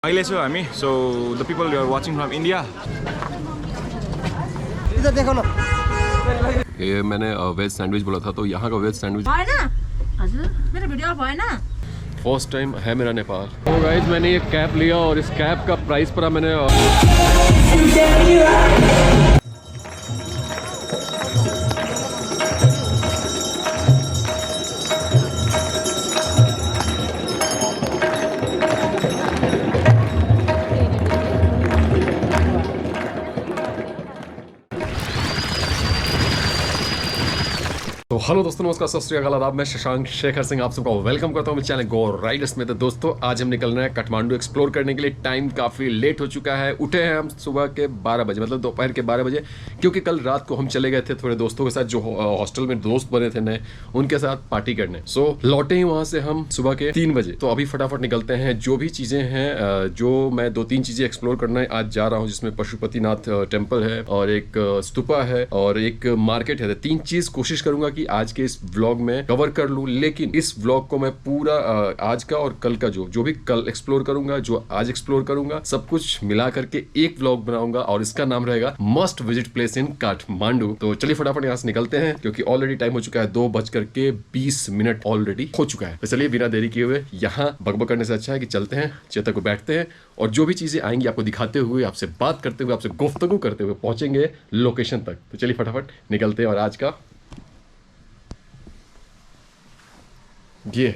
अहिले छु हामी so the people you are watching from India इधर देखो ना। ये मैंने वेज सैंडविच बोला था तो यहाँ का वेज सैंडविच मेरा वीडियो भएन फर्स्ट टाइम है मेरा नेपाल। तो गाइस मैंने ये कैप लिया और इस कैप का प्राइस पड़ा मैंने तो हेलो दोस्तों, नमस्कार, सत श्री अकाल, आदाब। मैं शशांक शेखर सिंह आप सबका वेलकम करता हूं मेरे चैनल गो राइडर्स में। तो दोस्तों आज हम निकल रहे हैं काठमांडू एक्सप्लोर करने के लिए। टाइम काफ़ी लेट हो चुका है। उठे हैं हम सुबह के 12 बजे, मतलब दोपहर के 12 बजे, क्योंकि कल रात को हम चले गए थे थोड़े दोस्तों के साथ जो हॉस्टल में दोस्त बने थे नए, उनके साथ पार्टी करने। सो लौटे ही वहाँ से हम सुबह के 3 बजे। तो अभी फटाफट निकलते हैं। जो भी चीज़ें हैं, जो मैं 2-3 चीज़ें एक्सप्लोर करना आज जा रहा हूँ, जिसमें पशुपतिनाथ टेम्पल है और एक स्तूपा है और एक मार्केट है। 3 चीज़ कोशिश करूंगा कि आज के इस व्लॉग में कवर कर लूं। लेकिन इस व्लॉग को मैं पूरा आज का और कल का जो भी कल एक्सप्लोर करूंगा, जो आज एक्सप्लोर करूंगा, सब कुछ मिला करके एक व्लॉग बनाऊंगा और इसका नाम रहेगा must visit place in Kathmandu. तो चलिए फटाफट यहाँ से निकलते हैं, क्योंकि ऑलरेडी टाइम हो चुका है 2:20 ऑलरेडी हो चुका है। तो चलिए बिना देरी किए हुए यहाँ बकबक करने से अच्छा है कि चलते हैं, चेतक को बैठते हैं और जो भी चीजें आएंगी आपको दिखाते हुए, आपसे बात करते हुए, आपसे गुफ्तगू करते हुए पहुंचेंगे लोकेशन तक। तो चलिए फटाफट निकलते हैं। और आज का ये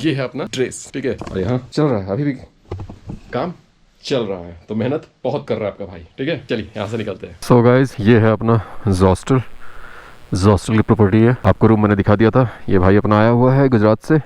है अपना ड्रेस, ठीक है। और यहाँ चल रहा है, अभी भी काम चल रहा है, तो मेहनत बहुत कर रहा है आपका भाई, ठीक है। चलिए यहाँ से निकलते हैं। सो गाइज ये है अपना हॉस्टल की प्रॉपर्टी है। आपको रूम मैंने दिखा दिया था। ये भाई अपना आया हुआ है गुजरात से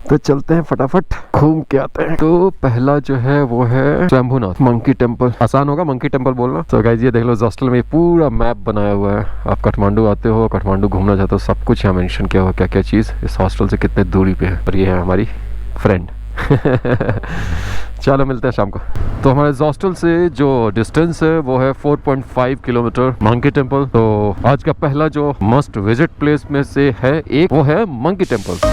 तो चलते हैं फटाफट घूम के आते हैं। तो पहला जो है वो है शंभुनाथ मंकी टेम्पल। आसान होगा मंकी टेम्पल बोलना। तो गाइस ये देख लो, हॉस्टल में पूरा मैप बनाया हुआ है। आप काठमांडू आते हो, काठमांडू घूमना चाहते हो, सब कुछ यहाँ मेंशन किया हुआ, क्या क्या चीज़ इस हॉस्टल से कितने दूरी पे है। और ये है हमारी फ्रेंड चलो मिलते हैं शाम को। तो हमारे हॉस्टल से जो डिस्टेंस है वो है 4.5 किलोमीटर मंकी टेम्पल। तो आज का पहला जो मस्ट विजिट प्लेस में से है एक, वो है मंकी टेम्पल।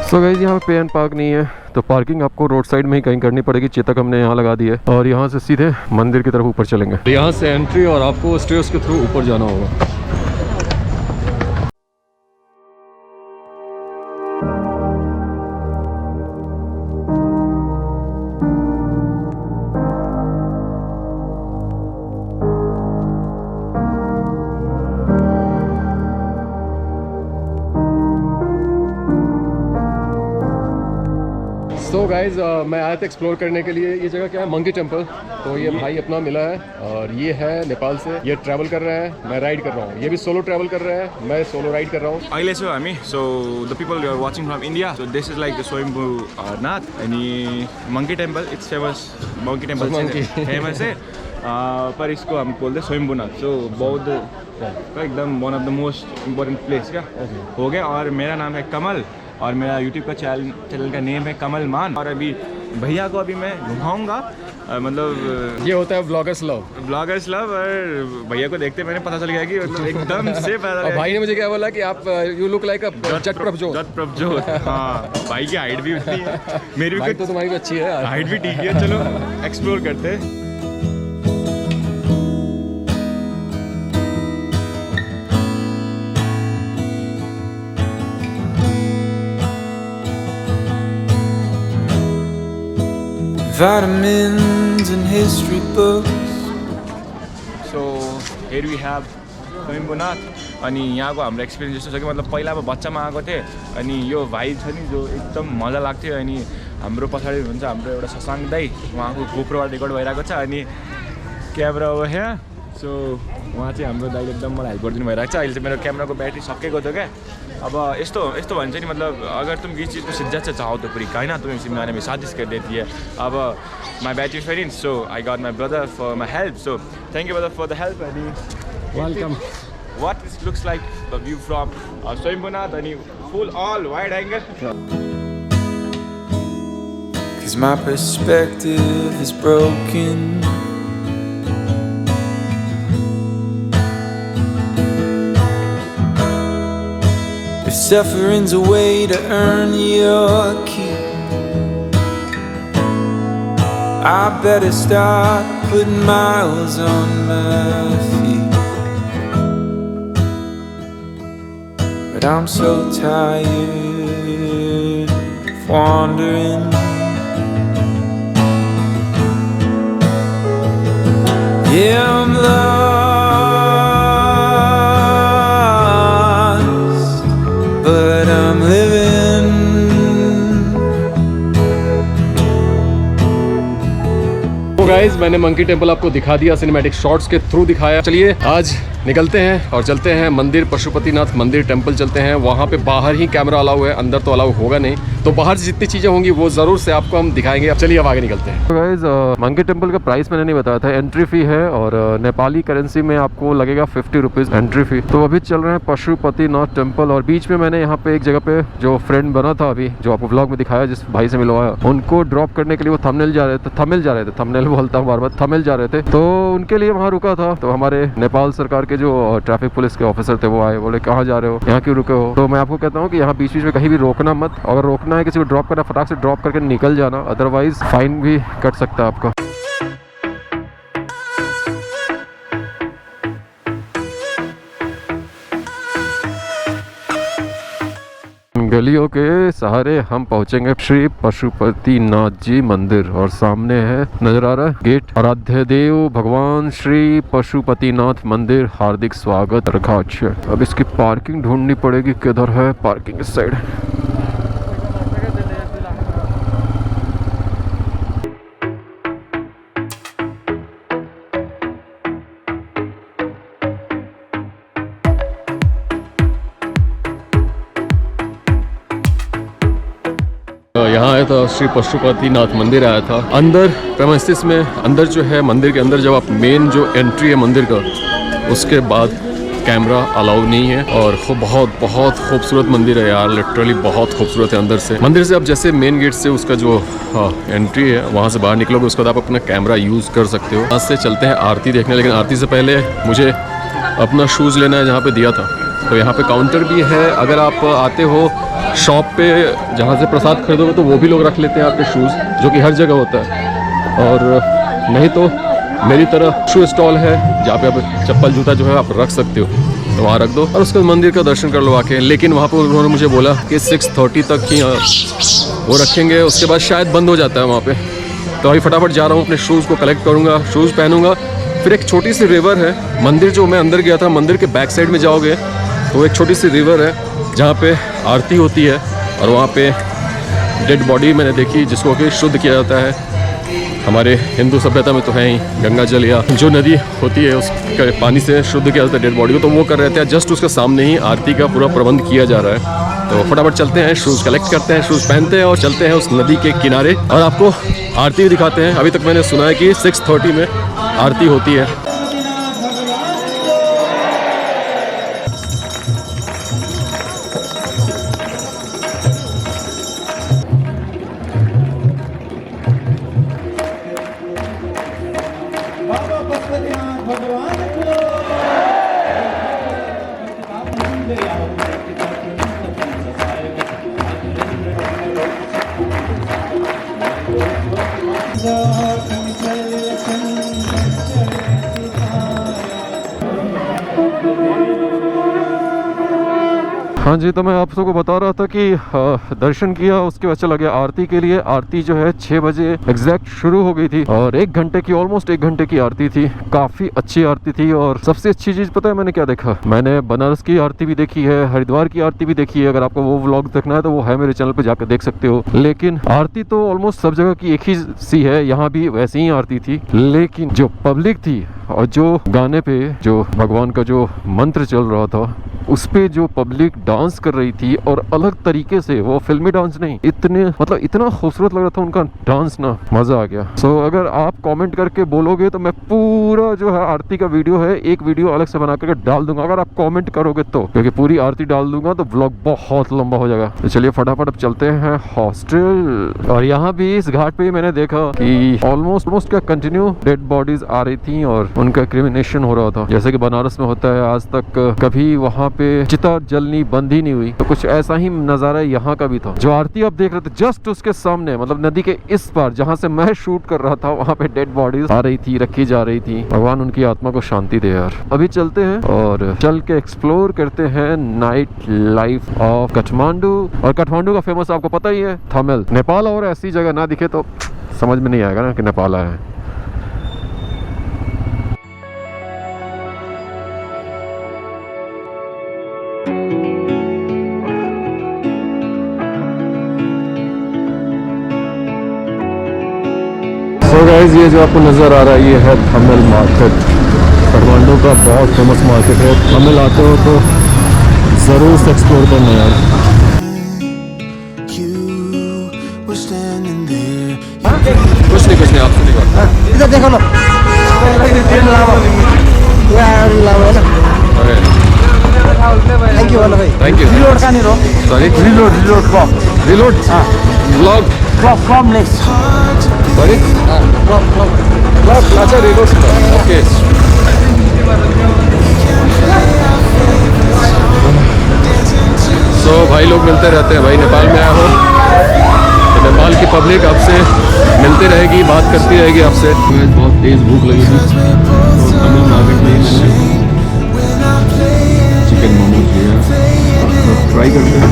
सो गाइस यहाँ पे पे एंड पार्क नहीं है, तो पार्किंग आपको रोड साइड में ही कहीं करनी पड़ेगी। चेतक हमने यहाँ लगा दी है और यहाँ से सीधे मंदिर की तरफ ऊपर चलेंगे। तो यहाँ से एंट्री और आपको स्टेयर्स के थ्रू ऊपर जाना होगा। तो गाइज मैं आया था एक्सप्लोर करने के लिए। ये जगह क्या है, मंकी टेम्पल। तो ये भाई अपना मिला है और ये है नेपाल से। ये ट्रैवल कर रहा है, मैं राइड कर रहा हूँ। ये भी सोलो ट्रैवल कर रहा है, मैं सोलो राइड कर रहा हूँ। अहिले छु हामी so the people you are watching from India so this is like the Swayambhunath अनि monkey temple. It's famous monkey temple famous है पर इसको हम बोलते हैं स्वयम्भूनाथ। जो बौद्ध का एकदम one of the most important place क्या हो गया। और मेरा नाम है कमल और मेरा यूट्यूब का चैनल का नेम है कमल मान। और अभी भैया को अभी मैं घुमाऊंगा, मतलब ये होता है ब्लॉगर्स लव। और भैया को देखते मैंने पता चल गया कि मतलब एकदम से पता और भाई ने मुझे क्या बोला कि आप यू लुक लाइक अ जट प्रभजोत। हाँ भाई की हाइट भी उतनी है, मेरी भी तो तुम्हारी भी अच्छी है, हाइट भी ठीक है। चलो एक्सप्लोर करते हैं। Vitamins and history books. So here we have Swayambhunath. अनि यहाँको हाम्रो एक्सपिरियन्स यस्तो छ कि मतलब पहिला अब बच्चामा आएको थिएँ अनि यो भाइ छ नि जो एकदम मजा लाग्थ्यो। अनि हाम्रो पछाडि हुन्छ हाम्रो एउटा शशाङ्क दाई, उहाँको गोप्रोबाट रेकर्ड भइरहेको छ अनि क्यामेरा हो यहाँ। सो उहाँ चाहिँ हाम्रो दाइले एकदम मलाई हेल्प गरिदिनु भइरहेको छ। अहिले चाहिँ मेरो क्यामेराको ब्याट्री सकिएको थियो क्या। अब यस्तो भन्छ नि, मतलब अगर तुम किसी चीज़ को शिद्दत से चाहो तो पूरी कायनात तुम्हें इसी महीने में साजिश कर देती है। अब my battery finish so I got my brother for my help. So thank you brother for the help. अनि welcome. what it looks like the view from Swayambhunath and full all wide angle. Cause my perspective is broken Suffering's a way to earn your keep. I better start putting miles on my feet. But I'm so tired of wandering. Yeah, I'm lost, but I'm living. तो guys मैंने monkey temple आपको दिखा दिया, cinematic shots के through दिखाया। चलिए आज निकलते हैं और चलते हैं मंदिर, पशुपतिनाथ मंदिर टेम्पल चलते हैं। वहाँ पे बाहर ही कैमरा अलाउ है, अंदर तो अलाउ होगा नहीं, तो बाहर से जितनी चीज़ें होंगी वो ज़रूर से आपको हम दिखाएंगे। अब चलिए अब आगे निकलते हैं। तो गाइज मंकी टेम्पल का प्राइस मैंने नहीं बताया था, एंट्री फ़ी है और नेपाली करेंसी में आपको लगेगा 50 रुपीज़ एंट्री फ़ी। तो अभी चल रहे हैं पशुपतिनाथ टेम्पल और बीच में मैंने यहाँ पे एक जगह पे जो फ्रेंड बना था अभी, जो आपको व्लॉग में दिखाया, जिस भाई से मिलवाया, उनको ड्रॉप करने के लिए वो थंबनेल जा रहे थे, थंबनेल बोलता हूँ बार बार, थंबनेल जा रहे थे, तो उनके लिए वहाँ रुका था। तो हमारे नेपाल सरकार के जो ट्रैफिक पुलिस के ऑफिसर थे वो आए, बोले कहाँ जा रहे हो, यहाँ क्यों रुके हो। तो मैं आपको कहता हूँ कि यहाँ बीच बीच में कहीं भी रोकना मत, अगर रोकना है किसी को ड्रॉप करना, फटाक से ड्रॉप करके निकल जाना, अदरवाइज फाइन भी कट सकता है आपका। गलियों के सहारे हम पहुंचेंगे श्री पशुपतिनाथ जी मंदिर और सामने है, नजर आ रहा है गेट, आराध्य देव भगवान श्री पशुपतिनाथ मंदिर, हार्दिक स्वागत रखाच्य। अब इसकी पार्किंग ढूंढनी पड़ेगी, किधर है पार्किंग इस साइड। यहाँ आया था, श्री पशुपतिनाथ मंदिर आया था। अंदर प्रेमिसेस में, अंदर जो है मंदिर के अंदर, जब आप मेन जो एंट्री है मंदिर का, उसके बाद कैमरा अलाउ नहीं है। और बहुत बहुत खूबसूरत मंदिर है यार, लिटरली बहुत खूबसूरत है। अंदर से, मंदिर से आप जैसे मेन गेट से उसका जो एंट्री है वहाँ से बाहर निकलोगे, उसके बाद आप अपना कैमरा यूज़ कर सकते हो। यहाँ से चलते हैं आरती देखने, लेकिन आरती से पहले मुझे अपना शूज़ लेना है जहाँ पे दिया था। तो यहाँ पे काउंटर भी है, अगर आप आते हो शॉप पे जहाँ से प्रसाद खरीदोगे तो वो भी लोग रख लेते हैं आपके शूज़, जो कि हर जगह होता है। और नहीं तो मेरी तरह शू स्टॉल है जहाँ पे आप चप्पल जूता जो है आप रख सकते हो, तो वहाँ रख दो और उसके मंदिर का दर्शन कर लो आके। लेकिन वहाँ पर उन्होंने मुझे बोला कि 6:30 तक ही वो रखेंगे, उसके बाद शायद बंद हो जाता है वहाँ पे। तो अभी फटाफट जा रहा हूँ, अपने शूज़ को कलेक्ट करूँगा, शूज़ पहनूंगा। फिर एक छोटी सी रिवर है, मंदिर जो मैं अंदर गया था, मंदिर के बैक साइड में जाओगे तो एक छोटी सी रिवर है जहाँ पे आरती होती है। और वहाँ पे डेड बॉडी मैंने देखी, जिसको कि शुद्ध किया जाता है। हमारे हिंदू सभ्यता में तो है ही, गंगा जल या जो नदी होती है उसके पानी से शुद्ध किया जाता है डेड बॉडी को, तो वो कर रहे थे। जस्ट उसके सामने ही आरती का पूरा प्रबंध किया जा रहा है। तो फटाफट चलते हैं, शूज़ कलेक्ट करते हैं, शूज़ पहनते हैं और चलते हैं उस नदी के किनारे और आपको आरती भी दिखाते हैं। अभी तक मैंने सुना है कि 6:30 में आरती होती है। हाँ जी, तो मैं आप सबको बता रहा था कि दर्शन किया, उसके बाद चला गया आरती के लिए। आरती जो है 6 बजे एग्जैक्ट शुरू हो गई थी और 1 घंटे की, ऑलमोस्ट 1 घंटे की आरती थी। काफ़ी अच्छी आरती थी और सबसे अच्छी चीज़ पता है मैंने क्या देखा? मैंने बनारस की आरती भी देखी है, हरिद्वार की आरती भी देखी है। अगर आपको वो व्लॉग देखना है तो वो है मेरे चैनल पर जाकर देख सकते हो। लेकिन आरती तो ऑलमोस्ट सब जगह की एक ही सी है, यहाँ भी वैसी ही आरती थी। लेकिन जो पब्लिक थी और जो गाने पे जो भगवान का जो मंत्र चल रहा था, उस पे जो पब्लिक डांस कर रही थी, और अलग तरीके से, वो फिल्मी डांस नहीं, इतने मतलब इतना खूबसूरत लग रहा था उनका डांस ना, मजा आ गया। सो अगर आप कमेंट करके बोलोगे तो मैं पूरा जो है आरती का वीडियो है, एक वीडियो अलग से बना करके डाल दूंगा, अगर आप कमेंट करोगे तो, क्योंकि पूरी आरती डाल दूंगा तो व्लॉग बहुत लंबा हो जाएगा। तो चलिए फटाफट अब चलते हैं हॉस्टल। और यहाँ भी इस घाट पे मैंने देखा कि ऑलमोस्ट क्या कंटिन्यू डेड बॉडीज आ रही थी और उनका क्रिमिनेशन हो रहा था, जैसे कि बनारस में होता है। आज तक कभी वहाँ पे चिता जलनी बंद ही नहीं हुई। तो कुछ ऐसा ही नज़ारा यहाँ का भी था। जो आरती आप देख रहे थे जस्ट उसके सामने, मतलब नदी के इस पार जहाँ से मैं शूट कर रहा था, वहाँ पे डेड बॉडीज आ रही थी, रखी जा रही थी। भगवान उनकी आत्मा को शांति दे यार। अभी चलते हैं और चल के एक्सप्लोर करते हैं नाइट लाइफ ऑफ काठमांडू। और काठमांडू का फेमस आपको पता ही है, थमेल। नेपाल और ऐसी जगह ना दिखे तो समझ में नहीं आएगा ना कि नेपाल आया है। So guys, ये जो आपको नज़र आ रहा है ये है थमेल मार्केट। काठमांडू का बहुत फेमस मार्केट है। थमेल आते हो तो ज़रूर से एक्सप्लोर करना यार। कुछ नहीं आप सुनिए बात। इधर देखो ना, थैंक यू भाई। Thank you. रिलोड का नहीं रो, sorry, reload vlog from next, sorry, अच्छा रिलोड ओके। सो भाई लोग मिलते रहते हैं भाई। नेपाल में आया हो तो नेपाल की पब्लिक आपसे मिलती रहेगी, बात करती रहेगी आपसे। बहुत तेज भूख लगी थी तो तमिल मार्केट में चिकन मोमोज लिया, ट्राई करते हैं।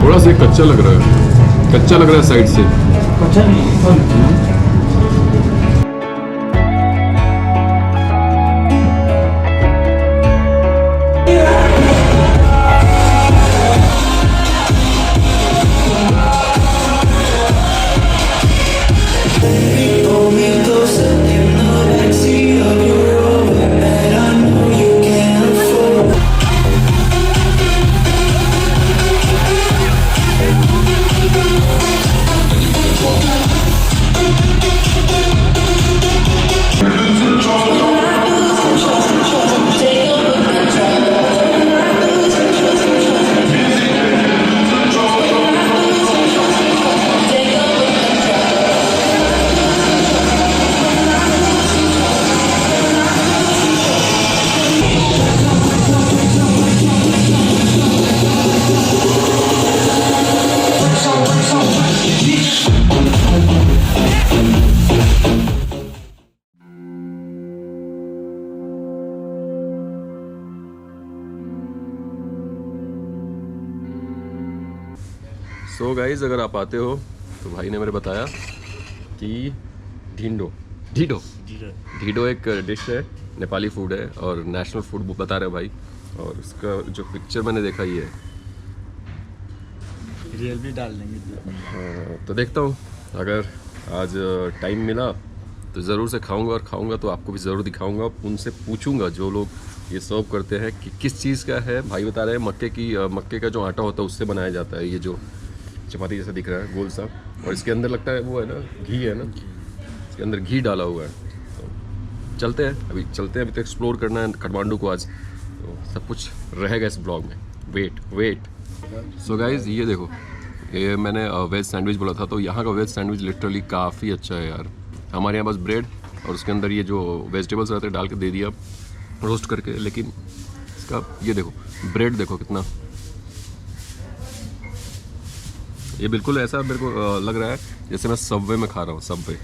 थोड़ा सा कच्चा लग रहा है साइड से। सो गाइज, अगर आप आते हो तो भाई ने मेरे बताया कि ढीडो एक डिश है, नेपाली फूड है और नेशनल फूड बता रहे भाई। और उसका जो पिक्चर मैंने देखा ये है, रियल भी डाल देंगे। तो देखता हूँ, अगर आज टाइम मिला तो ज़रूर से खाऊंगा, और खाऊंगा तो आपको भी ज़रूर दिखाऊंगा। उनसे पूछूंगा जो लोग ये सर्व करते हैं कि किस चीज़ का है। भाई बता रहे हैं मक्के का जो आटा होता है उससे बनाया जाता है। ये जो चपाती जैसा दिख रहा है गोल सा, और इसके अंदर लगता है वो है ना घी है ना, इसके अंदर घी डाला हुआ है। तो चलते हैं, अभी तो एक्सप्लोर करना है काठमांडू को आज, तो सब कुछ रहेगा इस ब्लॉग में। वेट। सो गाइज, ये देखो, ये मैंने वेज सैंडविच बोला था, तो यहाँ का वेज सैंडविच लिटरली काफ़ी अच्छा है यार। हमारे यहाँ बस ब्रेड और उसके अंदर ये जो वेजिटेबल्स रहते हैं डाल के दे दिया रोस्ट करके, लेकिन इसका ये देखो ब्रेड देखो कितना, ये बिल्कुल ऐसा मेरे को लग रहा है जैसे मैं सबवे में खा रहा हूँ। सबवे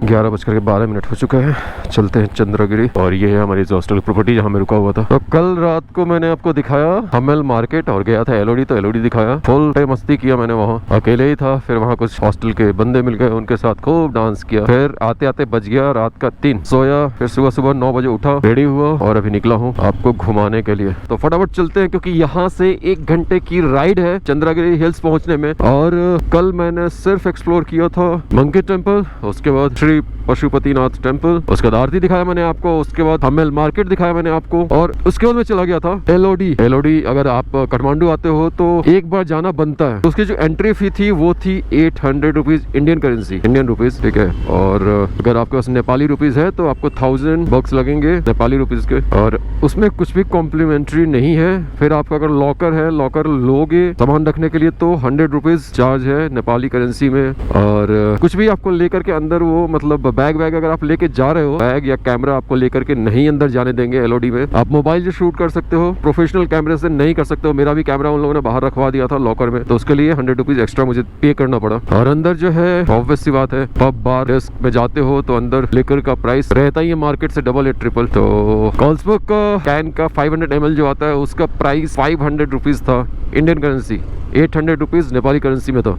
11:12 हो चुका है। चलते हैं चंद्रगिरी, और ये है हमारी हॉस्टल प्रॉपर्टी जहाँ मैं रुका हुआ था। तो कल रात को मैंने आपको दिखाया थमेल मार्केट और गया था एलओडी, तो एलओडी दिखाया, फुल टाइम मस्ती किया मैंने वहाँ, अकेले ही था। फिर वहाँ कुछ हॉस्टल के बंदे मिल गए, उनके साथ खूब डांस किया। फिर आते आते बज गया रात का 3, सोया। फिर सुबह 9 बजे उठा, रेडी हुआ और अभी निकला हूँ आपको घुमाने के लिए। तो फटाफट चलते हैं, क्योंकि यहाँ से 1 घंटे की राइड है चंद्रगिरी हिल्स पहुँचने में। और कल मैंने सिर्फ एक्सप्लोर किया था मंकी टेम्पल, उसके बाद श्री पशुपतिनाथ टेम्पल, उसके बाद आरती दिखाया मैंने आपको, उसके बाद थमेल मार्केट दिखाया मैंने आपको, और उसके बाद मैं चला गया था एलओडी। अगर आप काठमांडू आते हो तो एक बार जाना बनता है। तो उसकी जो एंट्री फी थी वो थी 800 रुपीज इंडियन रुपीज, ठीक है। और अगर आपके पास नेपाली रुपीज है तो आपको 1000 बक्स लगेंगे नेपाली रुपीज के, और उसमें कुछ भी कॉम्प्लीमेंट्री नहीं है। फिर आपका अगर लॉकर लोगे सामान रखने के लिए तो 100 रुपीज चार्ज है नेपाली करेंसी में। और कुछ भी आपको लेकर के अंदर वो मतलब बैग अगर आप लेके जा रहे हो, बैग या कैमरा आपको लेकर के नहीं अंदर जाने देंगे एलओडी में। आप मोबाइल से शूट कर सकते हो, प्रोफेशनल कैमरे से नहीं कर सकते हो। मेरा भी कैमरा उन लोगों ने बाहर रखवा दिया था लॉकर में, तो उसके लिए 100 रुपीज एक्स्ट्रा मुझे पे करना पड़ा। और अंदर जो है ऑब्वियस सी बात है, पब बार रेस्ट में जाते हो तो अंदर लिकर का प्राइस रहता ही है मार्केट से डबल या ट्रिपल। तो कार्लसबर्ग का कैन का 500 ml जो आता है उसका प्राइस 500 रुपीज था Indian currency, 800 rupees Nepali currency में था।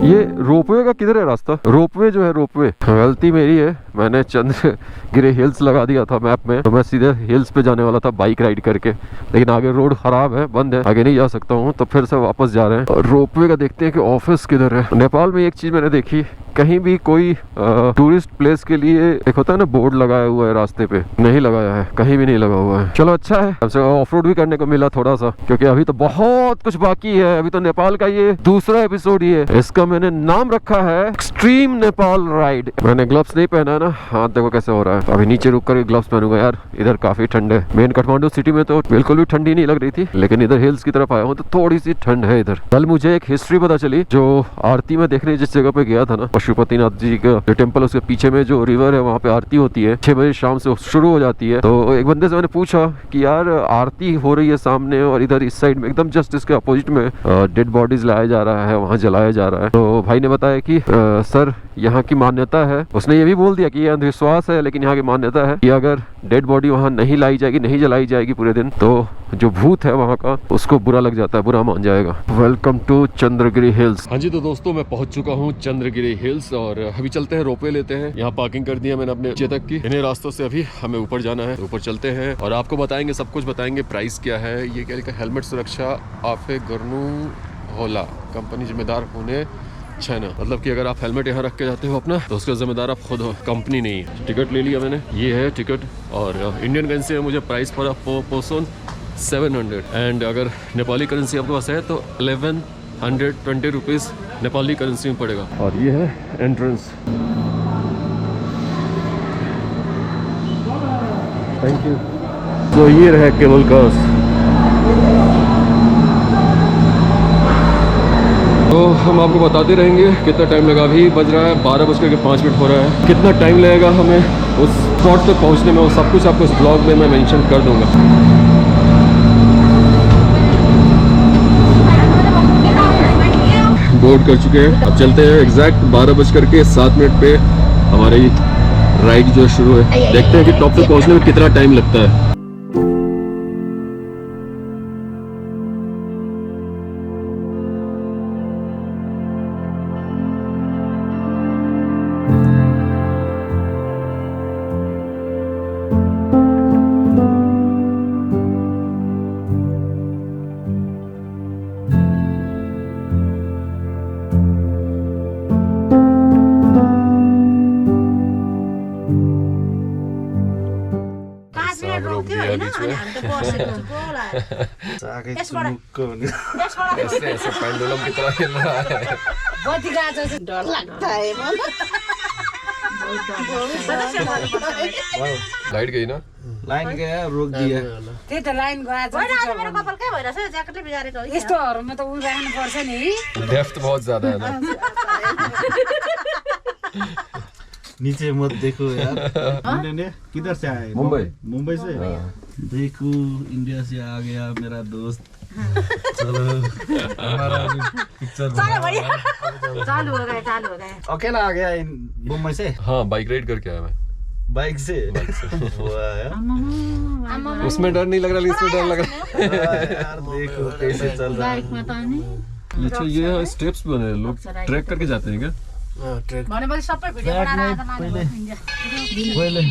ये रोपवे का किधर है रास्ता? रोपवे जो है, रोपवे गलती मेरी है, मैंने चंद्रगिरी हिल्स लगा दिया था मैप में, तो मैं सीधे हिल्स पे जाने वाला था बाइक राइड करके, लेकिन आगे रोड खराब है, बंद है, आगे नहीं जा सकता हूँ, तो फिर से वापस जा रहे हैं। और रोपवे का देखते हैं कि ऑफिस किधर है। नेपाल में एक चीज मैंने देखी, कहीं भी कोई टूरिस्ट प्लेस के लिए एक होता है ना बोर्ड लगाया हुआ है रास्ते पे, नहीं लगाया है, कहीं भी नहीं लगा हुआ है। चलो अच्छा है, हमसे ऑफ रोड भी करने को मिला थोड़ा सा, क्योंकि अभी तो बहुत कुछ बाकी है। अभी तो नेपाल का ये दूसरा एपिसोड ही है, इसका मैंने नाम रखा है एक्सट्रीम नेपाल राइड। मैंने ग्लव्स नहीं पहना है ना, हाथ देखो कैसे हो रहा है। अभी नीचे रुक कर ग्लव्स पहनूंगा यार, इधर काफी ठंड है। मेन काठमांडू सिटी में तो बिल्कुल भी ठंडी नहीं लग रही थी, लेकिन इधर हिल्स की तरफ आया हूँ तो थोड़ी सी ठंड है इधर। कल मुझे एक हिस्ट्री पता चली, जो आरती में देखने जिस जगह पे गया था ना, पशुपतिनाथ जी का जो टेम्पल, उसके पीछे में जो रिवर है वहाँ पे आरती होती है, 6 बजे शाम से शुरू हो जाती है। तो एक बंदे से मैंने पूछा कि यार आरती हो रही है सामने और इधर इस साइड में एकदम जस्ट इसके अपोजिट में डेड बॉडीज लाया जा रहा है, वहाँ जलाया जा रहा है। तो भाई ने बताया कि सर यहाँ की मान्यता है, उसने ये भी बोल दिया कि ये अंधविश्वास है, लेकिन यहाँ की मान्यता है कि अगर डेड बॉडी वहाँ नहीं लाई जाएगी, नहीं जलाई जाएगी पूरे दिन, तो जो भूत है वहाँ का उसको बुरा लग जाता है, बुरा मान जाएगा। Welcome to Chandragiri hills. हाँ जी, तो दोस्तों मैं पहुंच चुका हूँ चंद्रगिरी हिल्स और अभी चलते हैं, रोपवे लेते हैं। यहाँ पार्किंग कर दिया मैंने अपने चेतक की। इन्हीं रास्तों से अभी हमें ऊपर जाना है, ऊपर चलते हैं और आपको बताएंगे, सब कुछ बताएंगे, प्राइस क्या है। ये क्या लिखा, हेलमेट सुरक्षा आफे गर्नु होला, कंपनी जिम्मेदार होने चाइना, मतलब कि अगर आप हेलमेट यहाँ रख के जाते हो अपना, तो उसका जिम्मेदार आप खुद हो, कंपनी नहीं है। टिकट ले लिया मैंने, ये है टिकट, और इंडियन करेंसी में मुझे प्राइस पड़ा 4 पर्सन 700, एंड अगर नेपाली करेंसी आपके पास है तो 1120 रुपीज़ नेपाली करेंसी में पड़ेगा। और ये है एंट्रेंस। Thank you. तो ये रहा केबल कार्स। तो हम आपको बताते रहेंगे कितना टाइम लगा। अभी बज रहा है 12:05 हो रहा है। कितना टाइम लगेगा हमें उस स्पॉट तक पहुंचने में, वो सब कुछ आपको इस ब्लॉग में मैं मेंशन कर दूंगा। बोर्ड कर चुके हैं, अब चलते हैं। एग्जैक्ट 12:07 पे हमारी राइड जो शुरू है। देखते हैं कि टॉप तक पहुंचने में कितना टाइम लगता है। ऐसे पेंडुलम की तरह हिल रहा है। डर लगता है। लाइट गई ना, लाइन गया, रोक दिया। त्यही त लाइन गयो मेरो कपाल के भइरहेछ, ज्याकेटले बिगारेको हो। यस्तोहरुमा त उ राख्नु पर्छ नि। डेप्थ बहुत ज्यादा है ना। नीचे मत देखो यार। ने किधर से आए? मुंबई। मुंबई से। देखो इंडिया से आ गया मेरा दोस्त। चलो हमारा पिक्चर चालू हो गए। अकेला आ गया मुंबई से। हाँ, बाइक राइड करके आया मैं। बाइक से। उसमें डर नहीं लग रहा, इसमें डर लग रहा है। यार देखो कैसे चल रहा है। अच्छा, ये स्टेप्स बने, लोग ट्रैक करके जाते हैं क्या? भनेपछि सबै भिडियो बनाएर आएर मान्छे पहले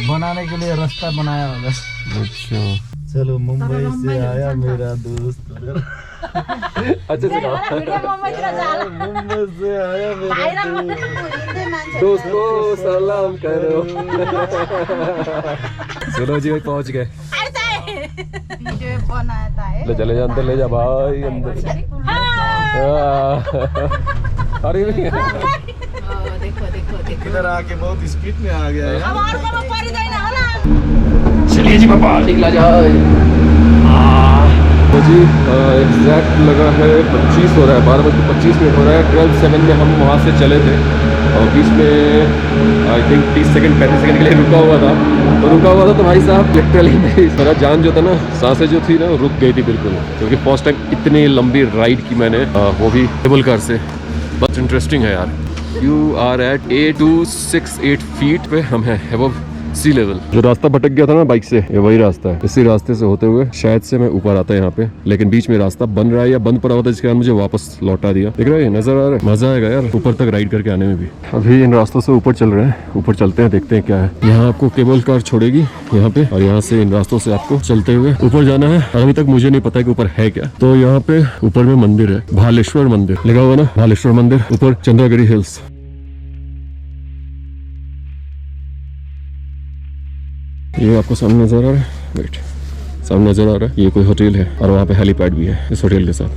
बनाने के लिए रास्ता बनाया होगा। अच्छा, चलो मुंबई से आया मेरा दोस्त। अच्छे से कहा। भिडियो मुम्बईतिर जाला। मुंबई से आया मेरा भाइरल हिन्दी मान्छे। दोस्त को सलाम करो। चलो जी, पहुंच गए। भिडियो बनाया था है। ले चले जा अंदर, ले जा भाई अंदर। अरे देखो देखो देखो इधर आके बहुत स्पीड में आ गया अब यार। अर्कोमा परिदैन होला चलिए जी पापा निकला जाए। तो जी एग्जैक्ट लगा है 25 हो रहा है, 12:25 हो रहा है। 12:07 में हम वहाँ से चले थे और बीच में आई थिंक 30 सेकंड 35 सेकंड के लिए रुका हुआ था। तो भाई साहब लिटरली मेरी सारा जान जो था ना, सांसें जो थी ना, रुक गई थी बिल्कुल, क्योंकि फर्स्ट टाइम इतनी लंबी राइड की मैंने, वो भी केबल कार से। बस इंटरेस्टिंग है यार। यू आर एट 8268 फीट पे हम हैं अबव सी लेवल। जो रास्ता भटक गया था ना बाइक से, ये वही रास्ता है। इसी रास्ते से होते हुए शायद से मैं ऊपर आता यहाँ पे, लेकिन बीच में रास्ता बन रहा है या बंद पड़ा हुआ था, जिसके कारण मुझे वापस लौटा दिया। देख रहे हैं, नजर आ रहा है। मजा आएगा यार ऊपर तक राइड करके आने में भी। अभी इन रास्तों से ऊपर चल रहे हैं, ऊपर चलते हैं, देखते हैं क्या है। यहाँ आपको केबल कार छोड़ेगी यहाँ पे, और यहाँ से इन रास्तों से आपको चलते हुए ऊपर जाना है। और अभी तक मुझे नहीं पता है कि ऊपर है क्या। तो यहाँ पे ऊपर में मंदिर है, भालेश्वर मंदिर लिखा हुआ ना, भालेश्वर मंदिर, ऊपर चंद्रगिरी हिल्स। ये आपको सामने नजर आ रहा है, वेट, सामने नजर आ रहा है, ये कोई होटल है और वहाँ पे हेलीपैड भी है इस होटल के साथ।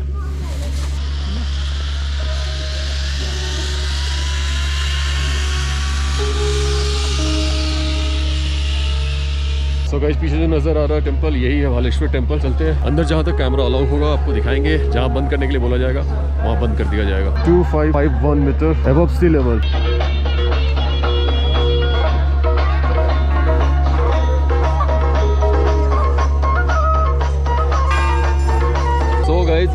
सो गाइस, पीछे जो नजर आ रहा है टेंपल, यही है भालेश्वर टेंपल। चलते हैं अंदर, जहाँ तक कैमरा अलाउ होगा आपको दिखाएंगे। जहाँ बंद करने के लिए बोला जाएगा वहाँ बंद कर दिया जाएगा। 2551 मीटर अबव सी लेवल।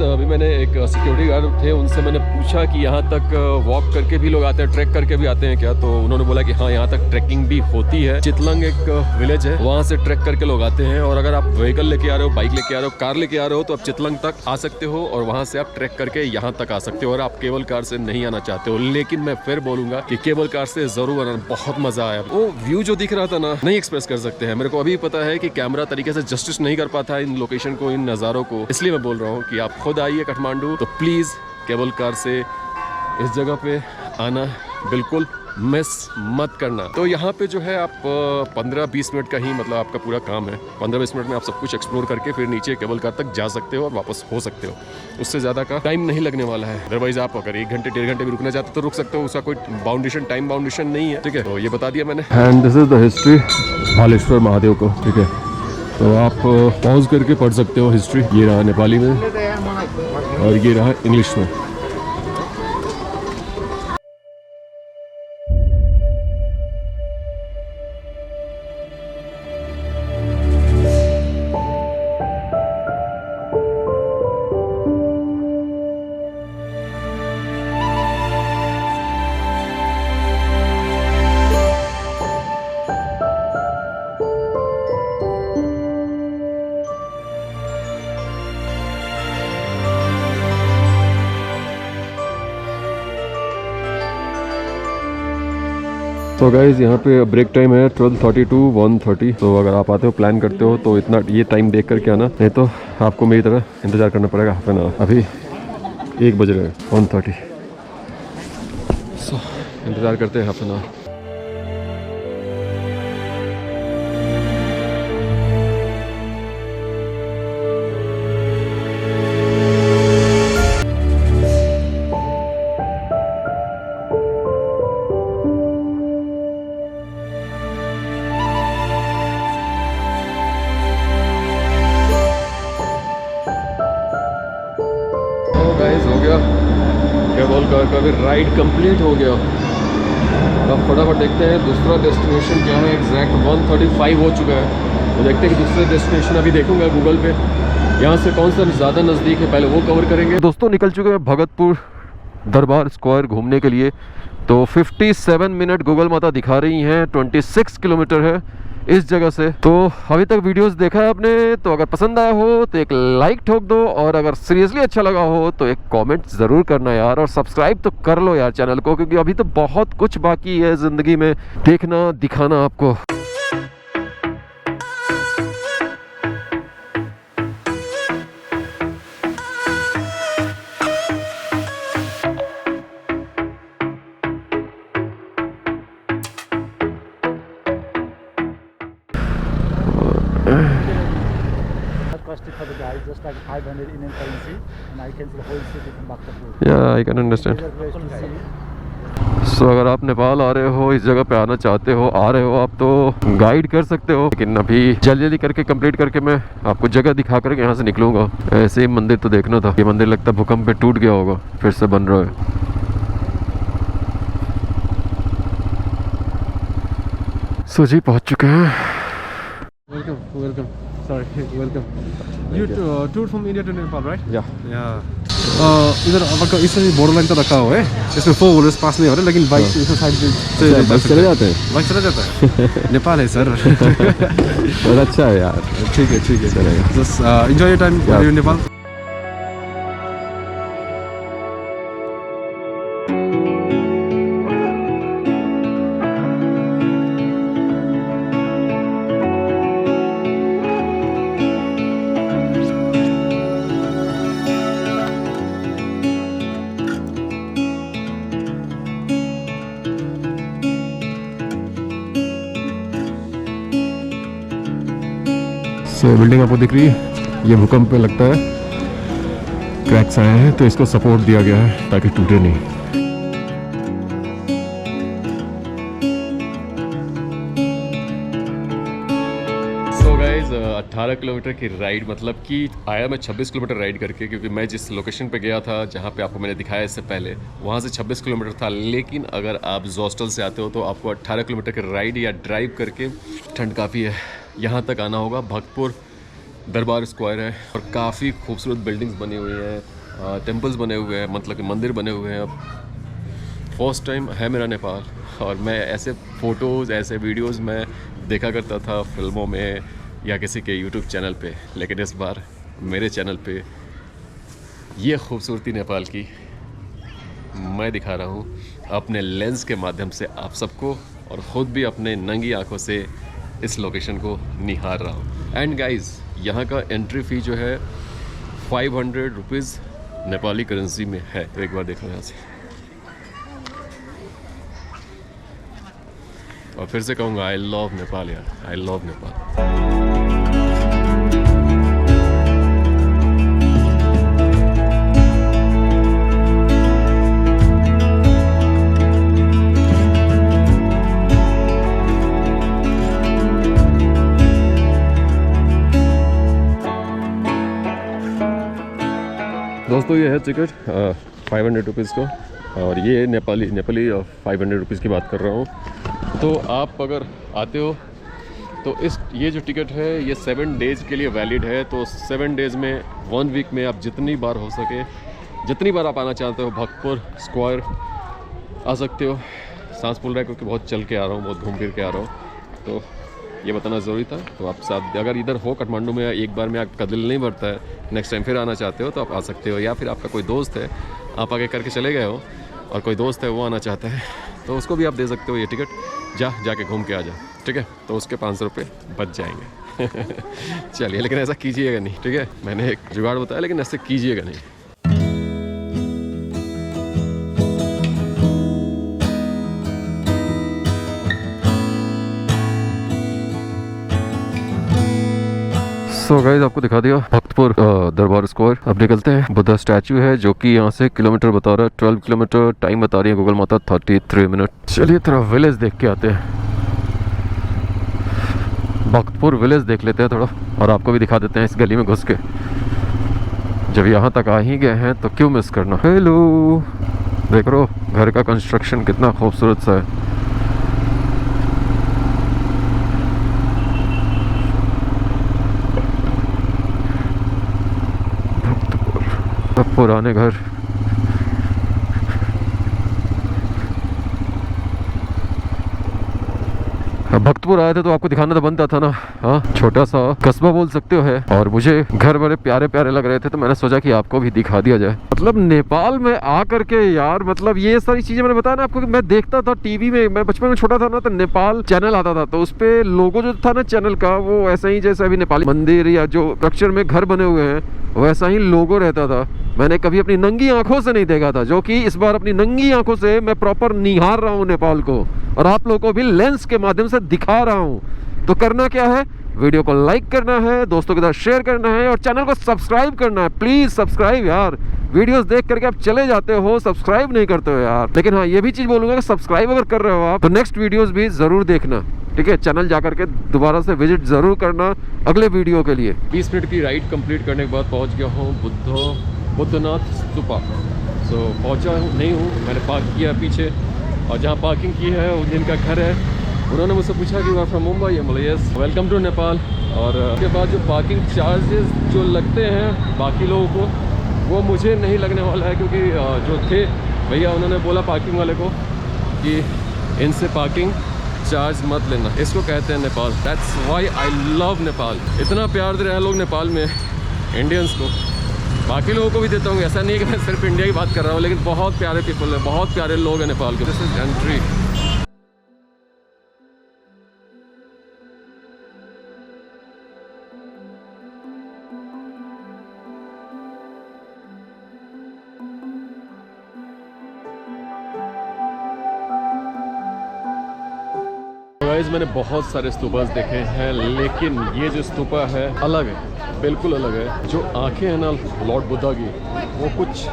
अभी मैंने एक सिक्योरिटी गार्ड थे, उनसे मैंने पूछा कि यहाँ तक वॉक करके भी लोग आते हैं, ट्रैक करके भी आते हैं क्या। तो उन्होंने बोला कि हाँ, यहाँ तक ट्रैकिंग भी होती है। चितलंग एक विलेज है, वहाँ से ट्रैक करके लोग आते हैं। और अगर आप व्हीकल लेके आ रहे हो, बाइक लेके आ रहे हो, कार लेके आ रहे हो, तो आप चितलंग तक आ सकते हो और वहाँ से आप ट्रैक करके यहाँ तक आ सकते हो। और आप केबल कार से नहीं आना चाहते हो, लेकिन मैं फिर बोलूंगा कि केबल कार से जरूर आना, बहुत मजा आया। वो व्यू जो दिख रहा था ना, नहीं एक्सप्रेस कर सकते हैं। मेरे को अभी पता है कि कैमरा तरीके से जस्टिस नहीं कर पाता इन लोकेशन को, इन नज़ारों को। इसलिए मैं बोल रहा हूँ कि आप खुद आइए काठमांडू, तो प्लीज़ केबल कार से इस जगह पे आना बिल्कुल मिस मत करना। तो यहाँ पे जो है आप 15-20 मिनट का ही मतलब आपका पूरा काम है। 15-20 मिनट में आप सब कुछ एक्सप्लोर करके फिर नीचे केबल कार तक जा सकते हो और वापस हो सकते हो। उससे ज़्यादा का टाइम नहीं लगने वाला है। अदरवाइज आप अगर 1 घंटे 1.5 घंटे भी रुकना चाहते हो तो रुक सकते हो, उसका कोई बाउंडेशन, टाइम बाउंडेशन नहीं है। ठीक है, तो ये बता दिया मैंने। And this is the history Bhaleshwar Mahadev को। ठीक है, तो आप पॉज करके पढ़ सकते हो हिस्ट्री। ये रहा नेपाली में और ये रहा इंग्लिश में। तो गाइज यहाँ पे ब्रेक टाइम है 12:30 to 1:30। तो अगर आप आते हो, प्लान करते हो, तो इतना ये टाइम देख करके आना, नहीं तो आपको मेरी तरह इंतज़ार करना पड़ेगा हाफ एन आवर। अभी 1 बज रहे हैं, 1:30। सो इंतज़ार करते हैं हाफ एन आवर। गाइस हो गया, केबल कार का भी राइड कंप्लीट हो गया। अब फटाफट देखते हैं दूसरा डेस्टिनेशन क्या है। एग्जैक्ट 1:35 हो चुका है, तो देखते हैं कि दूसरा डेस्टिनेशन अभी देखूंगा गूगल पे, यहाँ से कौन सा ज़्यादा नज़दीक है, पहले वो कवर करेंगे। दोस्तों निकल चुके हैं भगतपुर दरबार स्क्वायर घूमने के लिए। तो 57 मिनट गूगल माता दिखा रही हैं, 26 किलोमीटर है इस जगह से। तो अभी तक वीडियोस देखा है आपने, तो अगर पसंद आया हो तो एक लाइक ठोक दो, और अगर सीरियसली अच्छा लगा हो तो एक कमेंट ज़रूर करना यार, और सब्सक्राइब तो कर लो यार चैनल को, क्योंकि अभी तो बहुत कुछ बाकी है ज़िंदगी में देखना दिखाना आपको। like 500 Indian currency, and I can see the whole city from Bhaktapur. Yeah, I can understand. There's a place to see. सो अगर आप नेपाल आ रहे हो, इस जगह पे आना चाहते हो, आ रहे हो आप, तो गाइड कर सकते हो, लेकिन अभी जल्दी जल्दी करके कंप्लीट करके मैं आपको जगह दिखा करके यहाँ से निकलूंगा। ऐसे ही मंदिर तो देखना था, ये मंदिर लगता है भूकंप में टूट गया होगा, फिर से बन रहा है। सो जी पहुँच चुके हैं। Welcome welcome, sorry welcome. You tour from India to Nepal, right? या इधर आपका इस बॉर्डर लाइन तो रखा हुआ है, इसमें 4 व्हीलर्स पास नहीं हो रहे, लेकिन बाइक इस साइड से बाइक चले जाते हैं। बाइक चला जाता है। नेपाल है सर। बहुत अच्छा है यार। ठीक है चलेगा। Just enjoy your time in Nepal. Building आपको दिख रही है, ये भूकंप पे लगता है क्रैक्स आए हैं, तो इसको सपोर्ट दिया गया है ताकि टूटे नहीं। सो गाइज 18 किलोमीटर की राइड, मतलब कि आया मैं 26 किलोमीटर राइड करके, क्योंकि मैं जिस लोकेशन पे गया था जहाँ पे आपको मैंने दिखाया इससे पहले, वहाँ से 26 किलोमीटर था। लेकिन अगर आप जोस्टल से आते हो तो आपको 18 किलोमीटर की राइड या ड्राइव करके, ठंड काफ़ी है, यहाँ तक आना होगा। भक्तपुर दरबार स्क्वायर है और काफ़ी खूबसूरत बिल्डिंग्स बनी हुई हैं, टेम्पल्स बने हुए हैं, मतलब कि मंदिर बने हुए हैं। अब फर्स्ट टाइम है मेरा नेपाल, और मैं ऐसे फ़ोटोज़, ऐसे वीडियोज़ मैं देखा करता था फिल्मों में या किसी के यूट्यूब चैनल पे, लेकिन इस बार मेरे चैनल पे ये खूबसूरती नेपाल की मैं दिखा रहा हूँ अपने लेंस के माध्यम से आप सबको, और ख़ुद भी अपने नंगी आँखों से इस लोकेशन को निहार रहा हूँ। एंड गाइज़, यहाँ का एंट्री फ़ी जो है 500 रुपीज़ नेपाली करेंसी में है। तो एक बार देख लो यहाँ से, और फिर से कहूँगा आई लव नेपाल यार, आई लव नेपाल। दोस्तों ये है टिकट 500 रुपीज़ को, और ये नेपाली 500 रुपीज़ की बात कर रहा हूँ। तो आप अगर आते हो तो ये जो टिकट है ये 7 डेज़ के लिए वैलिड है। तो 7 डेज़ में 1 वीक में आप जितनी बार हो सके, जितनी बार आप आना चाहते हो भक्तपुर स्क्वायर आ सकते हो। सांस फूल रहा है क्योंकि बहुत चल के आ रहा हूँ, बहुत घूम फिर के आ रहा हूँ, तो ये बताना ज़रूरी था। तो आप साथ अगर इधर हो काठमांडू में, एक बार में आपका दिल नहीं भरता है, नेक्स्ट टाइम फिर आना चाहते हो तो आप आ सकते हो। या फिर आपका कोई दोस्त है, आप आगे करके चले गए हो और कोई दोस्त है वो आना चाहता है, तो उसको भी आप दे सकते हो ये टिकट, जाके घूम के आ जा, ठीक है। तो उसके 500 रुपये बच जाएंगे। चलिए, लेकिन ऐसा कीजिएगा नहीं, ठीक है। मैंने एक जुगाड़ बताया, लेकिन ऐसे कीजिएगा नहीं। सो गाइस, आपको दिखा दिया भक्तपुर दरबार स्क्वायर। अब निकलते हैं। बुद्धा स्टैचू है जो कि यहाँ से किलोमीटर बता रहा है, 12 किलोमीटर। टाइम बता रही है गूगल माता 33 मिनट। चलिए थोड़ा विलेज देख के आते हैं, भक्तपुर विलेज देख लेते हैं थोड़ा, और आपको भी दिखा देते हैं इस गली में घुस के। जब यहाँ तक आ ही गए हैं तो क्यों मिस करना। हेलो, देख रहे हो घर का कंस्ट्रक्शन कितना खूबसूरत सा है। पुराने घर। भक्तपुर आए थे तो आपको दिखाना तो बनता था ना। हाँ, छोटा सा कस्बा बोल सकते हो है, और मुझे घर बड़े प्यारे प्यारे लग रहे थे, तो मैंने सोचा कि आपको भी दिखा दिया जाए। मतलब नेपाल में आ करके यार, मतलब ये सारी चीजें मैंने बताया ना आपको कि मैं देखता था टीवी में। मैं बचपन में छोटा था ना, तो नेपाल चैनल आता था, तो उस पे लोगो जो था ना चैनल का, वो ऐसा ही जैसे अभी नेपाली मंदिर या जो स्ट्रक्चर में घर बने हुए हैं वैसा ही लोगो रहता था। मैंने कभी अपनी नंगी आंखों से नहीं देखा था, जो कि इस बार अपनी नंगी आंखों से मैं प्रॉपर निहार रहा हूँ नेपाल को, और आप लोगों को भी लेंस के माध्यम से दिखा रहा हूँ। तो करना क्या है, वीडियो को लाइक करना है, दोस्तों के साथ शेयर करना है और चैनल को सब्सक्राइब करना है। प्लीज़ सब्सक्राइब यार, वीडियोस देख करके आप चले जाते हो, सब्सक्राइब नहीं करते हो यार। लेकिन हाँ, ये भी चीज़ बोलूँगा कि सब्सक्राइब अगर कर रहे हो आप तो नेक्स्ट वीडियोस भी ज़रूर देखना, ठीक है। चैनल जा करके दोबारा से विजिट ज़रूर करना अगले वीडियो के लिए। 20 मिनट की राइड कंप्लीट करने के बाद पहुँच गया हूँ बुद्धनाथ स्तूपा। सो पहुँचा नहीं हूँ, मैंने पार्क किया पीछे और जहाँ पार्किंग की है वो जिनका घर है उन्होंने मुझसे पूछा कि वह फ्रॉम मुंबई है। बोले यस, वेलकम टू नेपाल। और उसके बाद जो पार्किंग चार्जेस जो लगते हैं बाकी लोगों को वो मुझे नहीं लगने वाला है, क्योंकि जो थे भैया उन्होंने बोला पार्किंग वाले को कि इनसे पार्किंग चार्ज मत लेना। इसको कहते हैं Nepal. That's why I love Nepal. इतना प्यार दे रहे हैं लोग नेपाल में इंडियंस को, बाकी लोगों को भी देता हूँ। ऐसा नहीं है कि मैं सिर्फ इंडिया की बात कर रहा हूँ, लेकिन बहुत प्यारे पीपल है, बहुत प्यारे लोग हैं नेपाल के। This is entry. गाइस, मैंने बहुत सारे स्तूपास देखे हैं, लेकिन ये जो स्तूपा है अलग है, बिल्कुल अलग है। जो आंखें हैं ना लॉर्ड बुद्धा की, वो कुछ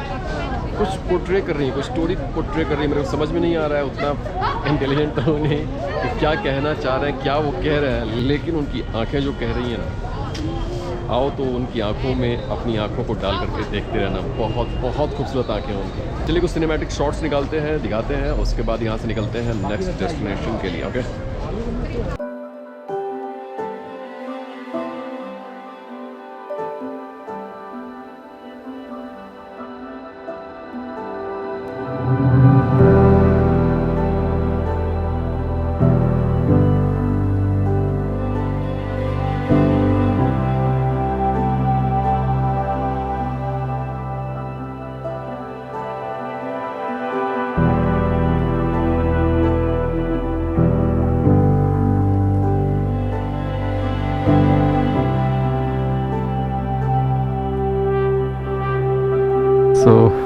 पोर्ट्रे कर रही है, कुछ स्टोरी पोर्ट्रे कर रही है। मेरे को समझ में नहीं आ रहा है, उतना इंटेलिजेंट तो नहीं कि क्या कहना चाह रहे हैं, क्या वो कह रहे हैं, लेकिन उनकी आंखें जो कह रही हैं ना, आओ तो उनकी आंखों में अपनी आंखों को डाल करके देखते रहना। बहुत बहुत खूबसूरत आंखें हैं उनकी। चलिए कुछ सिनेमैटिक शॉट्स निकालते हैं, दिखाते हैं, उसके बाद यहाँ से निकलते हैं नेक्स्ट डेस्टिनेशन के लिए। ओके,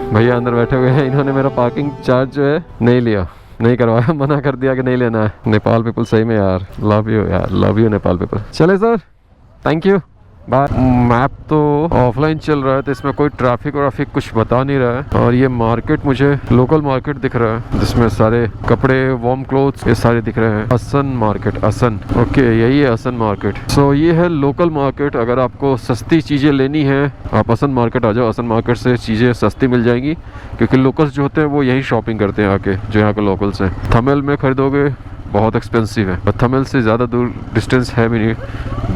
भैया अंदर बैठे हुए हैं, इन्होंने मेरा पार्किंग चार्ज जो है नहीं लिया, नहीं करवाया, मना कर दिया कि नहीं लेना है। नेपाल पीपल सही में यार, लव यू यार, लव यू नेपाल पीपल। चले sir, thank you, bye. Map तो ऑफलाइन चल रहा है तो इसमें कोई ट्रैफिक व्राफिक कुछ बता नहीं रहा है। और ये मार्केट मुझे लोकल मार्केट दिख रहा है, जिसमें सारे कपड़े, वार्म क्लोथ्स ये सारे दिख रहे हैं। असन मार्केट, असन, ओके यही है असन मार्केट। सो ये है लोकल मार्केट। अगर आपको सस्ती चीज़ें लेनी है आप असन मार्केट आ जाओ, असन मार्केट से चीज़ें सस्ती मिल जाएंगी, क्योंकि लोकल्स जो होते हैं वो यही शॉपिंग करते हैं आके, जो यहाँ के लोकल्स हैं। थमेल में खरीदोगे बहुत एक्सपेंसिव है, और थमेल से ज़्यादा दूर डिस्टेंस है भी नहीं,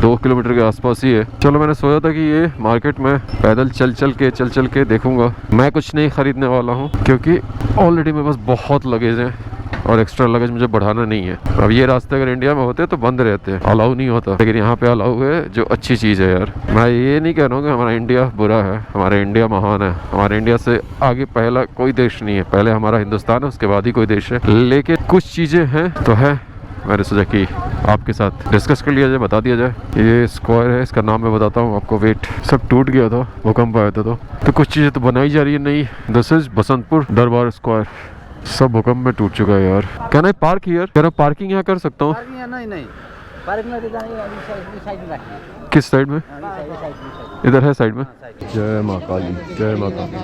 2 किलोमीटर के आसपास ही है। चलो मैंने सोचा था कि ये मार्केट में पैदल चल के देखूंगा। मैं कुछ नहीं खरीदने वाला हूँ, क्योंकि ऑलरेडी मेरे पास बहुत लगेज है और एक्स्ट्रा लगेज मुझे बढ़ाना नहीं है। अब ये रास्ते अगर इंडिया में होते तो बंद रहते हैं, अलाउ नहीं होता, लेकिन यहाँ पे अलाउ है, जो अच्छी चीज़ है यार। मैं ये नहीं कह रहा हूँ कि हमारा इंडिया बुरा है, हमारा इंडिया महान है, हमारे इंडिया से आगे पहला कोई देश नहीं है। पहले हमारा हिंदुस्तान है, उसके बाद ही कोई देश है, लेकिन कुछ चीज़ें हैं तो है। मैंने सोचा कि आपके साथ डिस्कस कर लिया जाए, बता दिया जाए। ये स्क्वायर है, इसका नाम मैं बताता हूँ आपको। वेट, सब टूट गया था, भूकंप आया था, तो कुछ चीज़ें तो बनाई जा रही है नई। दिस इज बसंतपुर दरबार स्क्वायर, सब भूकंप में टूट चुका है यार। Can I park here? क्या मैं पार्किंग यहाँ कर सकता हूँ? नहीं पार्किंग में साइड में रखिए। किस साइड में? इधर है साइड में। जय माँ काली, जय माँ काली।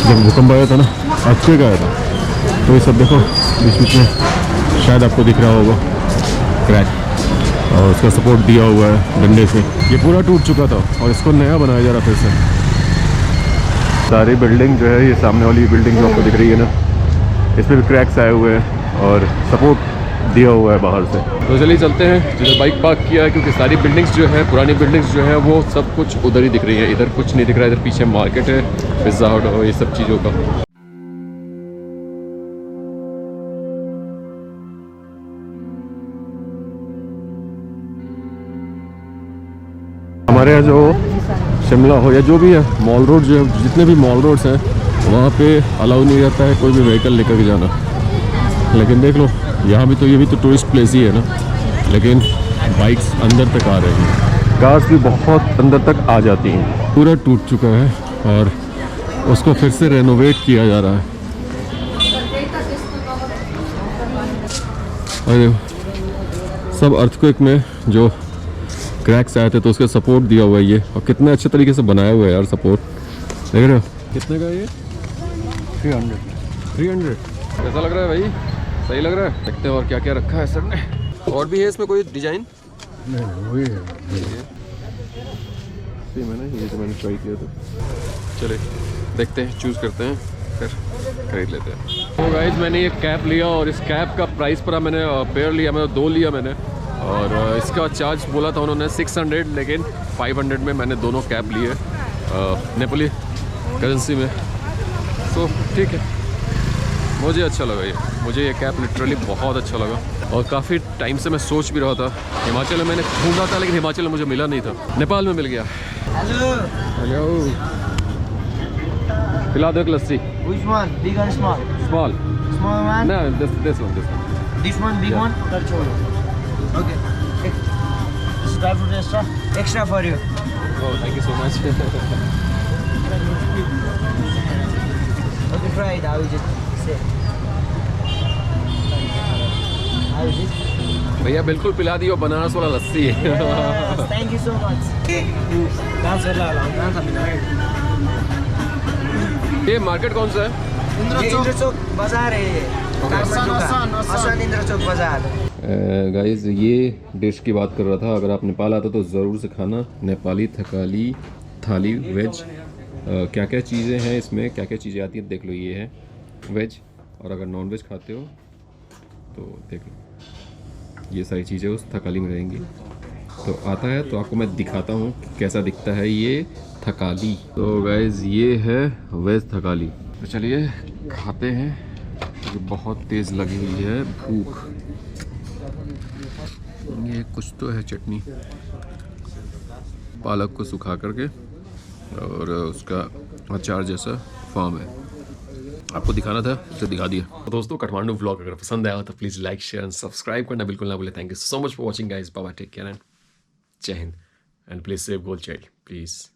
जब भूकंप आया था ना, अर्थक्वेक आया था, तो ये सब देखो बीच बीच में शायद आपको दिख रहा होगा क्रैक, और उसका सपोर्ट दिया हुआ है डंडे से। ये पूरा टूट चुका था और इसको नया बनाया जा रहा फिर से। सारी बिल्डिंग जो है, ये सामने वाली बिल्डिंग जो आपको दिख रही है ना, इसमें भी क्रैक्स आए हुए हैं और सपोर्ट दिया हुआ है बाहर से। तो चलिए चलते हैं जिधर बाइक पार्क किया है, क्योंकि सारी बिल्डिंग्स जो है, पुरानी बिल्डिंग्स जो है, वो सब कुछ उधर ही दिख रही है, इधर कुछ नहीं दिख रहा है। इधर पीछे मार्केट है, पिज़्ज़ा हट और ये सब चीज़ों का। हमारे यहाँ जो शिमला हो या जो भी है, मॉल रोड जो है, जितने भी मॉल रोड्स हैं वहाँ पे अलाउ नहीं रहता है कोई भी व्हीकल लेकर के जाना। लेकिन देख लो यहाँ भी तो, ये भी तो टूरिस्ट प्लेस ही है ना, लेकिन बाइक्स अंदर तक आ रही हैं, कार्स भी बहुत अंदर तक आ जाती हैं। पूरा टूट चुका है और उसको फिर से रेनोवेट किया जा रहा है। और सब अर्थक्वेक में जो क्रैक्स आए थे तो उसके सपोर्ट दिया हुआ है ये, और कितने अच्छे तरीके से बनाया हुआ है यार सपोर्ट, देख रहे हो? कितने का ये? 300। कैसा लग रहा है भाई? सही लग रहा है? देखते हैं और क्या क्या रखा है सर ने। और भी है इसमें कोई डिजाइन? नहीं वही है। ये जो मैंने ट्राई किया था। चले देखते हैं, चूज़ करते हैं, फिर खरीद लेते हैं। तो गाइस मैंने ये कैप लिया और इस कैप का प्राइस पड़ा, मैंने पेयर लिया, मैंने 2 लिया मैंने, और इसका चार्ज बोला था उन्होंने 600, लेकिन 500 में मैंने दोनों कैप लिए नेपाली करेंसी में। तो ठीक है, मुझे अच्छा लगा ये, मुझे ये कैप लिटरली बहुत अच्छा लगा। और काफ़ी टाइम से मैं सोच भी रहा था, हिमाचल में मैंने ढूंढा था लेकिन हिमाचल में मुझे मिला नहीं था, नेपाल में मिल गया। हेलो, पिला दो एक लस्सी। Which one? Big or small? Small? Small one? No, this one. This one, big Yeah. one? That's all. Okay. This is dry fruit extra. Extra for you. Oh, thank you so much. Okay, try it. How is it? Say. How is it? भैया बिल्कुल पिला दियो बनारस वाला लस्सी। Yes, thank you so much. ये market कौन सा है? इंद्र चौक बाजार है ये। आसान इंद्र चौक बाजार। गाइस ये डिश की बात कर रहा था, अगर आप नेपाल आते तो ज़रूर से खाना नेपाली थकाली थाली वेज। क्या क्या चीज़ें हैं इसमें, क्या क्या चीज़ें आती हैं देख लो। ये है वेज, और अगर नॉन वेज खाते हो तो देख लो ये सारी चीज़ें उस थकाली में रहेंगी। तो आता है तो आपको मैं दिखाता हूँ कैसा दिखता है ये थकाली। तो गाइस ये है वेज थकाली। तो चलिए खाते हैं, ये बहुत तेज़ लगी हुई है भूख। ये कुछ तो है चटनी, पालक को सुखा करके, और उसका अचार जैसा फॉर्म है। आपको दिखाना था तो दिखा दिया। तो दोस्तों काठमांडू व्लॉग अगर पसंद आया हो तो please like share and subscribe करना बिल्कुल ना भूलें। Thank you so much for watching guys, bye bye, take care and जय हिंद, and please save girl child please.